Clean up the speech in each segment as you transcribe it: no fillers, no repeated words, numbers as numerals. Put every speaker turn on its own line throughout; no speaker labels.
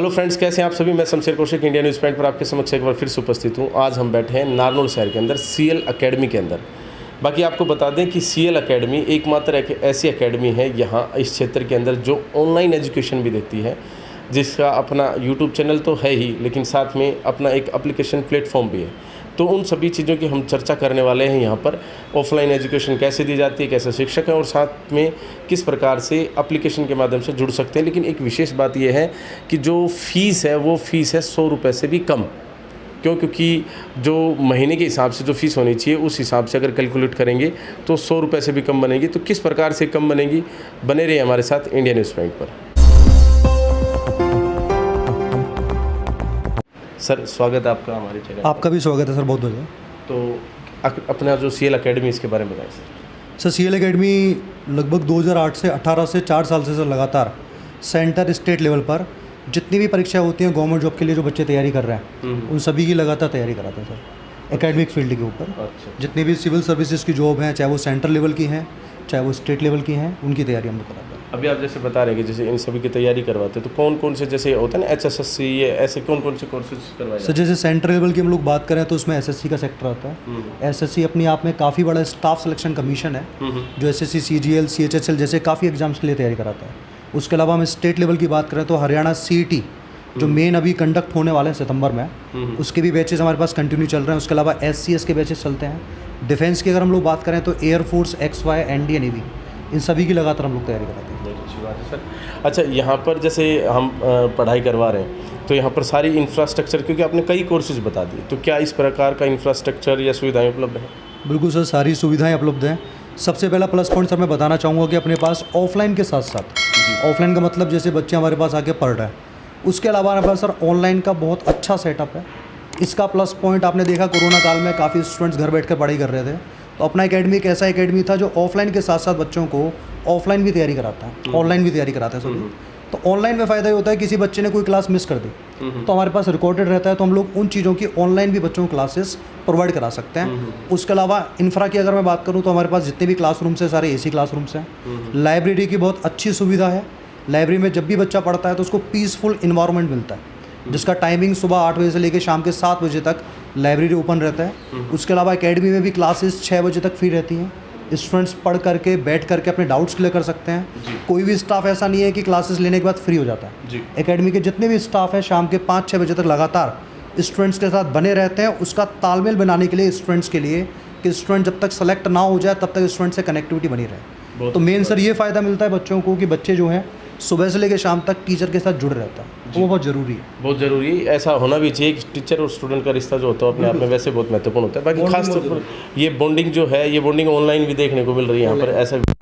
Hello friends, कैसे हैं आप सभी। मैं Shamsher Kaushik India news point पर आपके समक्ष एक बार फिर से उपस्थित हूं। आज हम बैठे हैं नारनौल शहर के अंदर सीएल एकेडमी के अंदर। बाकी आपको बता दें कि सीएल एकेडमी एकमात्र एक ऐसी एकेडमी है यहाँ इस क्षेत्र के अंदर जो ऑनलाइन एजुकेशन भी देती है, जिसका अपना यूट्यूब चैनल तो है ही, लेकिन साथ में अपना एक एप्लीकेशन प्लेटफॉर्म भी है। तो उन सभी चीज़ों की हम चर्चा करने वाले हैं यहाँ पर। ऑफलाइन एजुकेशन कैसे दी जाती है, कैसे शिक्षक हैं और साथ में किस प्रकार से एप्लीकेशन के माध्यम से जुड़ सकते हैं। लेकिन एक विशेष बात यह है कि जो फ़ीस है वो फ़ीस है 100 रुपये से भी कम। क्योंकि जो महीने के हिसाब से जो फ़ीस होनी चाहिए उस हिसाब से अगर कैलकुलेट करेंगे तो 100 रुपये से भी कम बनेगी। तो किस प्रकार से कम बनेगी, बने रहिए हमारे साथ इंडिया न्यूज़ पॉइंट पर। सर, स्वागत है आपका हमारे चैनल।
आपका भी स्वागत है सर, बहुत बहुत।
तो अपना जो सीएल एकेडमी, इसके बारे में बताएं
सर। सीएल एकेडमी लगभग 2008 से 18 से 4 साल से सर लगातार सेंटर स्टेट लेवल पर जितनी भी परीक्षा होती हैं गवर्नमेंट जॉब के लिए जो बच्चे तैयारी कर रहे हैं उन सभी की लगातार तैयारी कराते हैं सर एकेडमिक फील्ड के ऊपर।
अच्छा।
जितनी भी सिविल सर्विसेज की जॉब हैं, चाहे वो सेंटर लेवल की हैं चाहे वो स्टेट लेवल की हैं, उनकी तैयारी हम लोग कराते हैं।
अभी आप जैसे बता रहे हैं कि जैसे इन सभी की तैयारी करवाते हैं, तो कौन कौन से जैसे होता है ना HSSC, ये ऐसे कौन कौन से कोर्सेज करवाए
सर? जैसे सेंटर लेवल की हम लोग बात करें तो उसमें SSC का सेक्टर आता है। SSC अपने आप में काफ़ी बड़ा स्टाफ सिलेक्शन कमीशन है जो SSC, CGL, CHSL जैसे काफ़ी एग्जाम्स के लिए तैयारी कराता है। उसके अलावा हम स्टेट लेवल की बात करें तो हरियाणा CET जो मेन अभी कंडक्ट होने वाले हैं सितंबर में, उसके भी बैचेस हमारे पास कंटिन्यू चल रहे हैं। उसके अलावा SCS के बैचेस चलते हैं। डिफेंस की अगर हम लोग बात करें तो एयरफोर्स, XY, NDA, नेवी, इन सभी की लगातार हम लोग तैयारी कराते हैं।
बहुत अच्छी बात है सर। अच्छा, यहाँ पर जैसे हम पढ़ाई करवा रहे हैं तो यहाँ पर सारी इंफ्रास्ट्रक्चर, क्योंकि आपने कई कोर्सेज बता दिए, तो क्या इस प्रकार का इंफ्रास्ट्रक्चर या सुविधाएँ उपलब्ध है?
बिल्कुल सर, सारी सुविधाएँ उपलब्ध हैं। सबसे पहला प्लस पॉइंट सर मैं बताना चाहूँगा कि अपने पास ऑफलाइन के साथ साथ, ऑफलाइन का मतलब जैसे बच्चे हमारे पास आके पढ़ रहे हैं, उसके अलावा हमारे पास सर ऑनलाइन का बहुत अच्छा सेटअप है। इसका प्लस पॉइंट आपने देखा कोरोना काल में काफ़ी स्टूडेंट्स घर बैठकर पढ़ाई कर रहे थे, तो अपना एकेडमी एक ऐसा एकेडमी था जो ऑफलाइन के साथ साथ बच्चों को ऑफलाइन भी तैयारी कराता है, ऑनलाइन भी तैयारी कराता है सॉरी। तो ऑनलाइन में फ़ायदा ये होता है किसी बच्चे ने कोई क्लास मिस कर दी तो हमारे पास रिकॉर्डेड रहता है, तो हम लोग उन चीज़ों की ऑनलाइन भी बच्चों को क्लासेस प्रोवाइड करा सकते हैं। उसके अलावा इंफ्रा की अगर मैं बात करूँ तो हमारे पास जितने भी क्लासरूम्स हैं सारे AC क्लासरूम्स हैं। लाइब्रेरी की बहुत अच्छी सुविधा है। लाइब्रेरी में जब भी बच्चा पढ़ता है तो उसको पीसफुल इन्वायरमेंट मिलता है, जिसका टाइमिंग सुबह 8 बजे से लेकर शाम के 7 बजे तक लाइब्रेरी ओपन रहता है। उसके अलावा एकेडमी में भी क्लासेस 6 बजे तक फ्री रहती हैं। स्टूडेंट्स पढ़ करके बैठ करके अपने डाउट्स क्लियर कर सकते हैं। कोई भी स्टाफ ऐसा नहीं है कि क्लासेस लेने के बाद फ्री हो जाता है। एकेडमी के जितने भी स्टाफ हैं शाम के 5-6 बजे तक लगातार स्टूडेंट्स के साथ बने रहते हैं। उसका तालमेल बनाने के लिए स्टूडेंट्स के लिए कि स्टूडेंट जब तक सेलेक्ट ना हो जाए तब तक स्टूडेंट से कनेक्टिविटी बनी रहे। तो मेन सर ये फ़ायदा मिलता है बच्चों को कि बच्चे जो हैं सुबह से लेकर शाम तक टीचर के साथ जुड़ रहता है, वो बहुत ज़रूरी है।
बहुत ज़रूरी है, ऐसा होना भी चाहिए कि टीचर और स्टूडेंट का रिश्ता जो होता है अपने आप में वैसे बहुत महत्वपूर्ण होता है। बाकी खास तौर पर ये बॉन्डिंग जो है, ये बॉन्डिंग ऑनलाइन भी देखने को मिल रही है यहाँ पर। ऐसा भी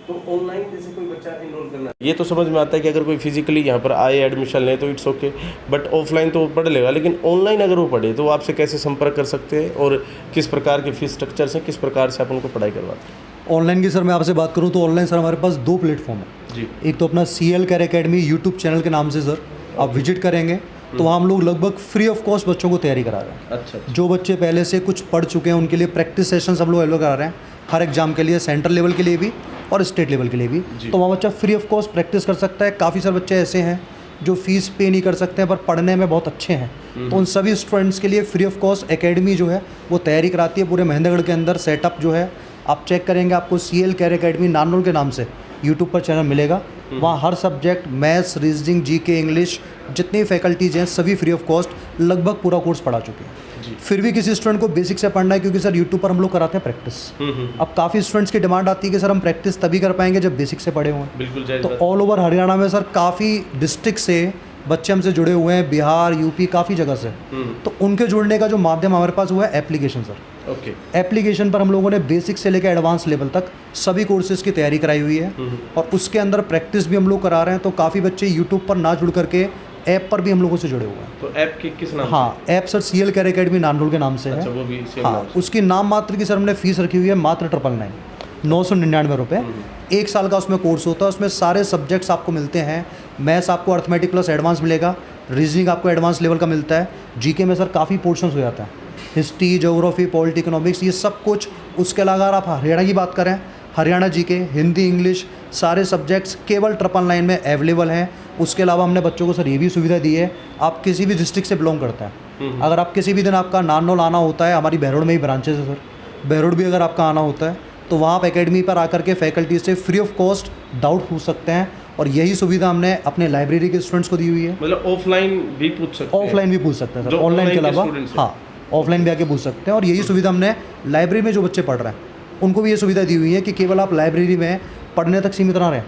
तो ऑनलाइन जैसे कोई बच्चा इनरोल करना, ये तो समझ में आता है कि अगर कोई फिजिकली यहाँ पर आए एडमिशन ले तो इट्स ओके, बट ऑफलाइन तो पढ़ लेगा। लेकिन ऑनलाइन अगर वो पढ़े तो वो आपसे कैसे संपर्क कर सकते हैं और किस प्रकार के फीस स्ट्रक्चर्स हैं, किस प्रकार से आप उनको पढ़ाई करवाते हैं?
ऑनलाइन की सर मैं आपसे बात करूं तो ऑनलाइन सर हमारे पास 2 प्लेटफॉर्म है
जी।
एक तो अपना CL कैर एकेडमी यूट्यूब चैनल के नाम से सर आप विजिट करेंगे तो वहाँ हम लोग लगभग फ्री ऑफ कॉस्ट बच्चों को तैयारी करा रहे हैं।
अच्छा।
जो बच्चे पहले से कुछ पढ़ चुके हैं उनके लिए प्रैक्टिस सेशंस हम लोग अवेलेबल करा रहे हैं हर एग्जाम के लिए, सेंटर लेवल के लिए भी और स्टेट लेवल के लिए भी। तो वहाँ बच्चा फ्री ऑफ कॉस्ट प्रैक्टिस कर सकता है। काफ़ी सारे बच्चे ऐसे हैं जो फीस पे नहीं कर सकते हैं पर पढ़ने में बहुत अच्छे हैं, तो उन सभी स्टूडेंट्स के लिए फ्री ऑफ कॉस्ट एकेडमी जो है वो तैयारी कराती है। पूरे महेंद्रगढ़ के अंदर सेटअप जो है आप चेक करेंगे आपको CL कैर एकेडमी नारनौल के नाम से यूट्यूब पर चैनल मिलेगा। वहाँ हर subject maths, reasoning, GK, English जितनी फैकल्टीज़ हैं सभी फ्री ऑफ कॉस्ट लगभग पूरा कोर्स पढ़ा चुके हैं। फिर भी किसी स्टूडेंट को बेसिक से पढ़ना है क्योंकि सर यूट्यूब पर हम लोग कराते हैं प्रैक्टिस। अब काफ़ी स्टूडेंट्स की डिमांड आती है कि सर हम प्रैक्टिस तभी कर पाएंगे जब बेसिक से पढ़े हुए।
बिल्कुल।
तो ऑल ओवर हरियाणा में सर काफ़ी डिस्ट्रिक्ट से बच्चे हमसे जुड़े हुए हैं, बिहार, UP काफ़ी जगह से। तो उनके जुड़ने का जो माध्यम हमारे पास हुआ है एप्लीकेशन सर।
ओके।
एप्लीकेशन पर हम लोगों ने बेसिक से लेकर एडवांस लेवल तक सभी कोर्सेज़ की तैयारी कराई हुई है और उसके अंदर प्रैक्टिस भी हम लोग करा रहे हैं। तो काफ़ी बच्चे यूट्यूब पर ना जुड़ करके ऐप पर भी हम लोगों से जुड़े हुए हैं।
तो ऐप की किस नाम?
हाँ, ऐप सर CL कैर एकेडमी नारनौल के नाम से है।
अच्छा, वो भी सेम
हाँ,
नाम से।
उसकी नाम मात्र की सर हमने फीस रखी हुई है मात्र 999 रुपये। 1 साल का उसमें कोर्स होता है। उसमें सारे सब्जेक्ट्स आपको मिलते हैं। मैथ्स आपको अर्थमेटिक प्लस एडवांस मिलेगा, रीजनिंग आपको एडवांस लेवल का मिलता है, GK में सर काफ़ी पोर्शंस हो जाता है, हिस्ट्री, ज्योग्राफी, पॉलिटी, इकोनॉमिक्स, ये सब कुछ। उसके अलावा अगर आप हरियाणा की बात करें, हरियाणा GK, हिंदी, इंग्लिश सारे सब्जेक्ट्स केवल 999 में अवेलेबल हैं। उसके अलावा हमने बच्चों को सर ये भी सुविधा दी है, आप किसी भी डिस्ट्रिक्ट से बिलोंग करते हैं, अगर आप किसी भी दिन आपका नारनौल आना होता है, हमारी बहरोड में ही ब्रांचेस है सर, बहरोड भी अगर आपका आना होता है तो वहाँ आप एकेडमी पर आकर के फैकल्टी से फ्री ऑफ कॉस्ट डाउट पूछ सकते हैं। और यही सुविधा हमने अपने लाइब्रेरी के स्टूडेंट्स को दी हुई है।
मतलब ऑफलाइन भी पूछ सकते हैं?
ऑफलाइन भी पूछ सकते हैं सर,
जो
ऑनलाइन के अलावा
students हैं।
हाँ, ऑफलाइन भी आके पूछ सकते हैं। और यही सुविधा हमने लाइब्रेरी में जो बच्चे पढ़ रहे हैं उनको भी ये सुविधा दी हुई है कि केवल आप लाइब्रेरी में पढ़ने तक सीमित ना रहें,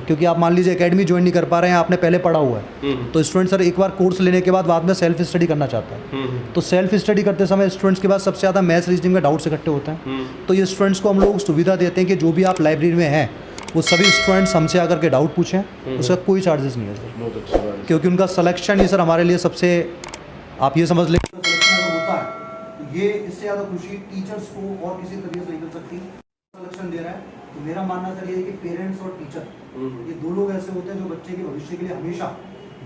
क्योंकि आप मान लीजिए एकेडमी ज्वाइन नहीं कर पा रहे हैं, आपने पहले पढ़ा हुआ है, तो स्टूडेंट सर एक बार कोर्स लेने के बाद में सेल्फ स्टडी करना चाहते हैं। तो सेल्फ स्टडी करते समय स्टूडेंट्स के पास सबसे ज़्यादा मैथ्स रीजनिंग का डाउट्स इकट्ठे होते हैं। तो ये स्टूडेंट्स को हम लोग सुविधा देते हैं कि जो भी आप लाइब्रेरी में हैं वो सभी स्टूडेंट्स हमसे आकर के डाउट पूछें, उसका कोई चार्जेस नहीं है सर।
बहुत अच्छी बात है।
क्योंकि उनका सिलेक्शन ही सर हमारे लिए सबसे, आप ये समझ लें सिलेक्शन अगर होता है तो ये इससे ज़्यादा खुशी टीचर्स को और किसी तरीके से नहीं मिल सकती। सिलेक्शन दे रहा है तो मेरा मानना सर ये है कि पेरेंट्स और टीचर ये दो लोग ऐसे होते हैं जो बच्चे के भविष्य के लिए हमेशा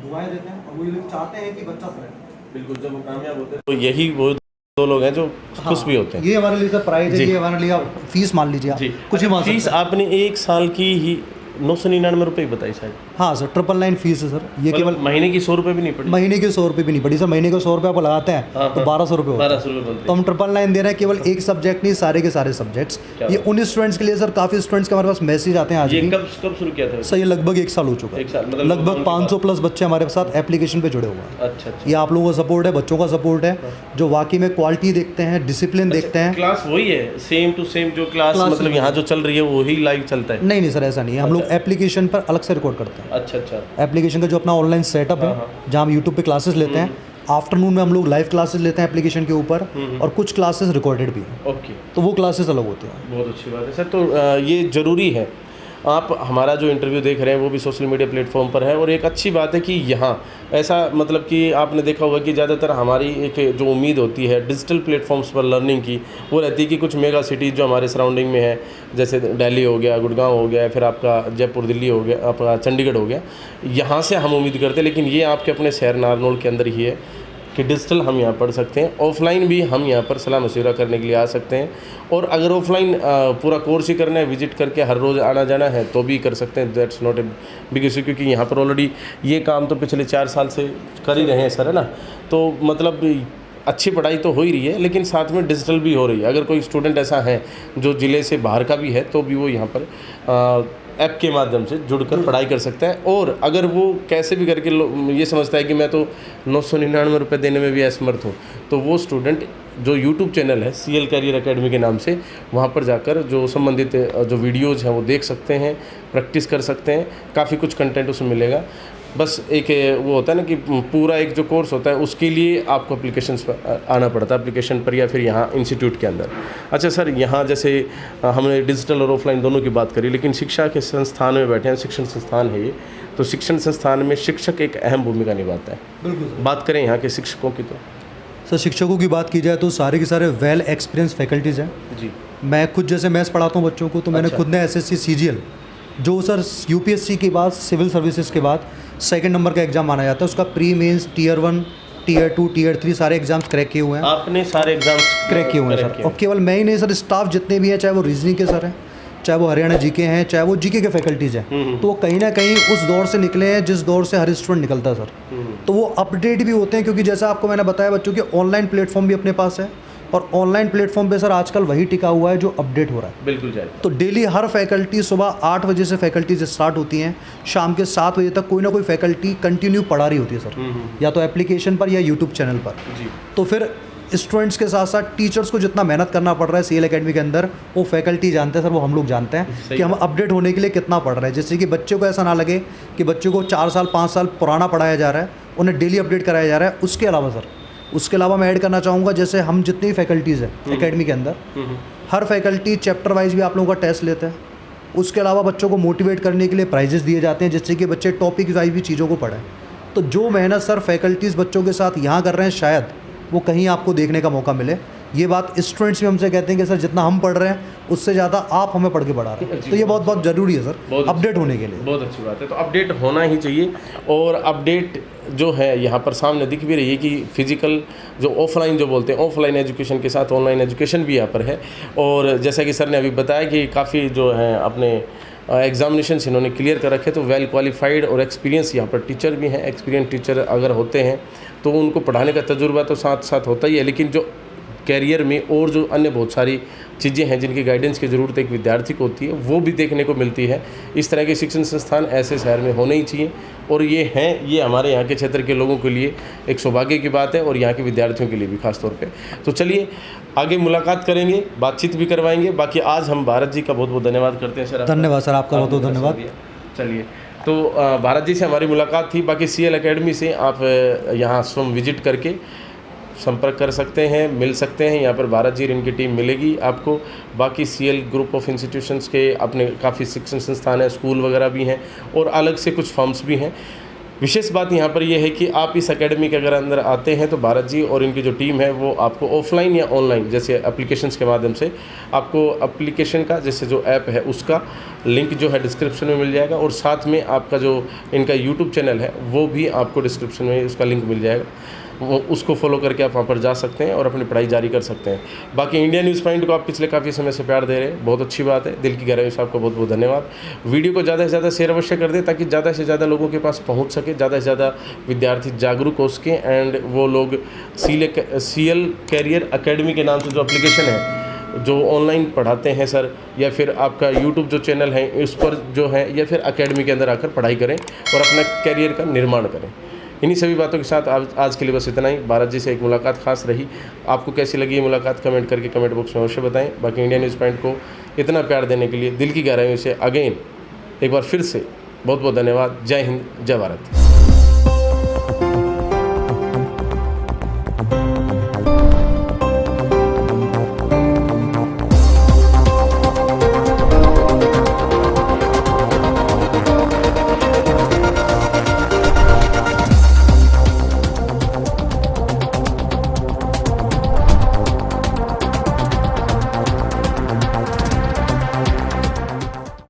दुआएं देते हैं और वो ये लोग चाहते हैं कि बच्चा सिलेक्ट।
बिल्कुल, जब वो कामयाब होते हैं तो यही वो दो लोग हैं जो खुश भी होते हैं।
ये हमारे लिए सर प्राइज है, ये हमारे लिए फीस मान लीजिए आप, कुछ भी मान सकते हैं।
फीस आपने एक साल की ही 999 रुपये बताई शायद?
हाँ सर, 999 फीस है सर। ये केवल
महीने की 100 रुपये भी नहीं पड़ी?
महीने के 100 रुपये भी नहीं पड़ी सर। महीने के 100 रुपये आप लगाते हैं तो 1200 रुपये होता है।
1200 रुपये बनते
तो हम 999 दे रहे हैं, केवल एक सब्जेक्ट नहीं, सारे के सारे सब्जेक्ट्स। ये उन स्टूडेंट्स के लिए सर, काफ़ी स्टूडेंट्स के हमारे पास मैसेज आते हैं आज भी।
कब शुरू किया था
सर? ये लगभग 1 साल हो चुका है।
1 साल मतलब
लगभग 500 प्लस बच्चे हमारे साथ एप्लीकेशन पे जुड़े हुए हैं।
अच्छा।
ये आप लोगों का सपोर्ट है, बच्चों का सपोर्ट है, जो वाकई में क्वालिटी देखते हैं, डिसिप्लिन देखते हैं।
क्लास वही है, सेम टू सेम जो क्लास मतलब यहाँ जो चल रही है वही लाइव चलता है?
नहीं सर, ऐसा नहीं है। हम लोग एप्लीकेशन पर अलग से रिकॉर्ड करते हैं।
अच्छा।
एप्लीकेशन का जो अपना ऑनलाइन सेटअप है, जहाँ हम यूट्यूब पे क्लासेस लेते हैं, आफ्टरनून में हम लोग लाइव क्लासेस लेते हैं एप्लीकेशन के ऊपर, और कुछ क्लासेस रिकॉर्डेड भी हैं।
ओके,
तो वो क्लासेस अलग होते हैं।
बहुत अच्छी बात है सर। तो ये ज़रूरी है, आप हमारा जो इंटरव्यू देख रहे हैं वो भी सोशल मीडिया प्लेटफॉर्म पर है, और एक अच्छी बात है कि यहाँ ऐसा मतलब कि आपने देखा होगा कि ज़्यादातर हमारी एक जो उम्मीद होती है डिजिटल प्लेटफॉर्म्स पर लर्निंग की, वो रहती है कि कुछ मेगा सिटीज़ जो हमारे सराउंडिंग में है, जैसे दिल्ली हो गया, गुड़गांव हो गया, फिर आपका जयपुर दिल्ली हो गया, आपका चंडीगढ़ हो गया, यहाँ से हम उम्मीद करते हैं। लेकिन ये आपके अपने शहर नारनौल के अंदर ही है कि डिजिटल हम यहाँ पढ़ सकते हैं, ऑफलाइन भी हम यहाँ पर सलाह मशवरा करने के लिए आ सकते हैं। और अगर ऑफलाइन पूरा कोर्स ही करना है, विजिट करके हर रोज़ आना जाना है, तो भी कर सकते हैं। That's not a big issue, क्योंकि यहाँ पर ऑलरेडी ये काम तो पिछले 4 साल से कर ही रहे हैं सर, है ना। तो मतलब अच्छी पढ़ाई तो हो ही रही है, लेकिन साथ में डिजिटल भी हो रही है। अगर कोई स्टूडेंट ऐसा है जो ज़िले से बाहर का भी है, तो भी वो यहाँ पर ऐप के माध्यम से जुड़कर पढ़ाई कर सकता है। और अगर वो कैसे भी करके ये समझता है कि मैं तो 999 रुपये देने में भी असमर्थ हूँ, तो वो स्टूडेंट जो यूट्यूब चैनल है CL कैरियर एकेडमी के नाम से, वहाँ पर जाकर जो संबंधित जो वीडियोज़ हैं वो देख सकते हैं, प्रैक्टिस कर सकते हैं, काफ़ी कुछ कंटेंट उसमें मिलेगा। बस एक वो होता है ना कि पूरा एक जो कोर्स होता है उसके लिए आपको एप्लीकेशंस पर आना पड़ता है, एप्लीकेशन पर या फिर यहाँ इंस्टीट्यूट के अंदर। अच्छा सर, यहाँ जैसे हमने डिजिटल और ऑफलाइन दोनों की बात करी, लेकिन शिक्षा के संस्थान में बैठे हैं, शिक्षण संस्थान है ये, तो शिक्षण संस्थान में शिक्षक एक अहम भूमिका निभाता है।
बिल्कुल।
बात करें यहाँ के शिक्षकों की, तो
सर शिक्षकों की बात की जाए तो सारे के सारे वेल एक्सपीरियंस फैकल्टीज़ हैं
जी।
मैं खुद जैसे मैथ्स पढ़ाता हूँ बच्चों को, तो मैंने खुद ने SSC CGL जो सर UPSC के बाद सिविल सर्विसेज के बाद 2nd नंबर का एग्ज़ाम माना जाता है, उसका pre mains Tier 1 Tier 2 Tier 3 सारे एग्जाम्स क्रैक किए हुए हैं।
आपने सारे एग्जाम्स
क्रैक किए हुए हैं सर। और केवल मैं ही नहीं सर, स्टाफ जितने भी हैं, चाहे वो रीजनिंग के सर हैं, चाहे वो हरियाणा GK हैं, चाहे वो GK के फैकल्टीज़ हैं, तो वो कहीं ना कहीं उस दौर से निकले हैं जिस दौर से हर स्टूडेंट निकलता है सर। तो वो अपडेट भी होते हैं, क्योंकि जैसा आपको मैंने बताया बच्चों के ऑनलाइन प्लेटफॉर्म भी अपने पास है, और ऑनलाइन प्लेटफॉर्म पे सर आजकल वही टिका हुआ है जो अपडेट हो रहा है।
बिल्कुल जाए।
तो डेली हर फैकल्टी सुबह 8 बजे से फैकल्टीज स्टार्ट होती हैं, शाम के 7 बजे तक कोई ना कोई फैकल्टी कंटिन्यू पढ़ा रही होती है सर, या तो एप्लीकेशन पर या यूट्यूब चैनल पर जी। तो फिर स्टूडेंट्स के साथ साथ टीचर्स को जितना मेहनत करना पड़ रहा है CL एकेडमी के अंदर, वो फैकल्टी जानते हैं सर, वो हम लोग जानते हैं कि हम अपडेट होने के लिए कितना पढ़ रहे हैं, जिससे कि बच्चों को ऐसा ना लगे कि बच्चों को 4 साल 5 साल पुराना पढ़ाया जा रहा है, उन्हें डेली अपडेट कराया जा रहा है। उसके अलावा मैं ऐड करना चाहूँगा, जैसे हम जितनी फैकल्टीज़ हैं एकेडमी के अंदर, हर फैकल्टी चैप्टर वाइज भी आप लोगों का टेस्ट लेते हैं। उसके अलावा बच्चों को मोटिवेट करने के लिए प्राइजेस दिए जाते हैं, जिससे कि बच्चे टॉपिक वाइज भी चीज़ों को पढ़ें। तो जो मेहनत सर फैकल्टीज़ बच्चों के साथ यहाँ कर रहे हैं, शायद वो कहीं आपको देखने का मौका मिले। ये बात स्टूडेंट्स भी हमसे कहते हैं कि सर जितना हम पढ़ रहे हैं उससे ज़्यादा आप हमें पढ़ के पढ़ा रहे हैं। तो ये बहुत बहुत ज़रूरी है सर अपडेट होने के लिए।
बहुत अच्छी बात है। तो अपडेट होना ही चाहिए, और अपडेट जो है यहाँ पर सामने दिख भी रही है कि फिजिकल जो ऑफलाइन जो बोलते हैं, ऑफलाइन एजुकेशन के साथ ऑनलाइन एजुकेशन भी यहाँ पर है। और जैसा कि सर ने अभी बताया कि काफ़ी जो है अपने एग्जामिनेशंस इन्होंने क्लियर कर रखे, तो वेल क्वालिफाइड और एक्सपीरियंस यहाँ पर टीचर भी हैं। एक्सपीरियंस टीचर अगर होते हैं तो उनको पढ़ाने का तजुर्बा तो साथ साथ होता ही है, लेकिन जो कैरियर में और जो अन्य बहुत सारी चीज़ें हैं जिनकी गाइडेंस की ज़रूरत एक विद्यार्थी को होती है, वो भी देखने को मिलती है। इस तरह के शिक्षण संस्थान ऐसे शहर में होने ही चाहिए, और ये हैं, ये हमारे यहाँ के क्षेत्र के लोगों के लिए एक सौभाग्य की बात है, और यहाँ के विद्यार्थियों के लिए भी खास तौर पे। तो चलिए आगे मुलाकात करेंगे, बातचीत भी करवाएंगे। बाकी आज हम भारत जी का बहुत बहुत धन्यवाद करते हैं सर।
धन्यवाद सर, आपका बहुत बहुत धन्यवाद।
चलिए, तो भारत जी से हमारी मुलाकात थी। बाकी CL अकेडमी से आप यहाँ स्वयं विजिट करके संपर्क कर सकते हैं, मिल सकते हैं। यहाँ पर भारत जी और इनकी टीम मिलेगी आपको। बाकी CL ग्रुप ऑफ इंस्टीट्यूशंस के अपने काफ़ी शिक्षण संस्थान हैं, स्कूल वगैरह भी हैं, और अलग से कुछ फर्म्स भी हैं। विशेष बात यहाँ पर यह है कि आप इस अकेडमी के अगर अंदर आते हैं तो भारत जी और इनकी जो टीम है वो आपको ऑफलाइन या ऑनलाइन, जैसे एप्लीकेशंस के माध्यम से, आपको एप्लीकेशन का जैसे जो ऐप है उसका लिंक जो है डिस्क्रिप्शन में मिल जाएगा, और साथ में आपका जो इनका यूट्यूब चैनल है वो भी आपको डिस्क्रिप्शन में उसका लिंक मिल जाएगा। वो उसको फॉलो करके आप वहाँ पर जा सकते हैं और अपनी पढ़ाई जारी कर सकते हैं। बाकी इंडिया न्यूज़ पॉइंट को आप पिछले काफ़ी समय से प्यार दे रहे हैं, बहुत अच्छी बात है। दिल की गहराई से आपका बहुत बहुत धन्यवाद। वीडियो को ज़्यादा से ज़्यादा शेयर अवश्य कर दें ताकि ज़्यादा से ज़्यादा लोगों के पास पहुँच सके, ज़्यादा से ज़्यादा विद्यार्थी जागरूक हो सकें, एंड वो लोग CL कैरियर अकेडमी के नाम से जो एप्लीकेशन है, जो ऑनलाइन पढ़ाते हैं सर, या फिर आपका यूट्यूब जो चैनल है उस पर जो है, या फिर अकेडमी के अंदर आकर पढ़ाई करें और अपना कैरियर का निर्माण करें। इन्हीं सभी बातों के साथ आज के लिए बस इतना ही। भारत जी से एक मुलाकात खास रही। आपको कैसी लगी ये मुलाकात कमेंट करके कमेंट बॉक्स में अवश्य बताएं। बाकी इंडिया न्यूज़ पॉइंट को इतना प्यार देने के लिए दिल की गहराइयों से अगेन एक बार फिर से बहुत बहुत धन्यवाद। जय हिंद, जय भारत।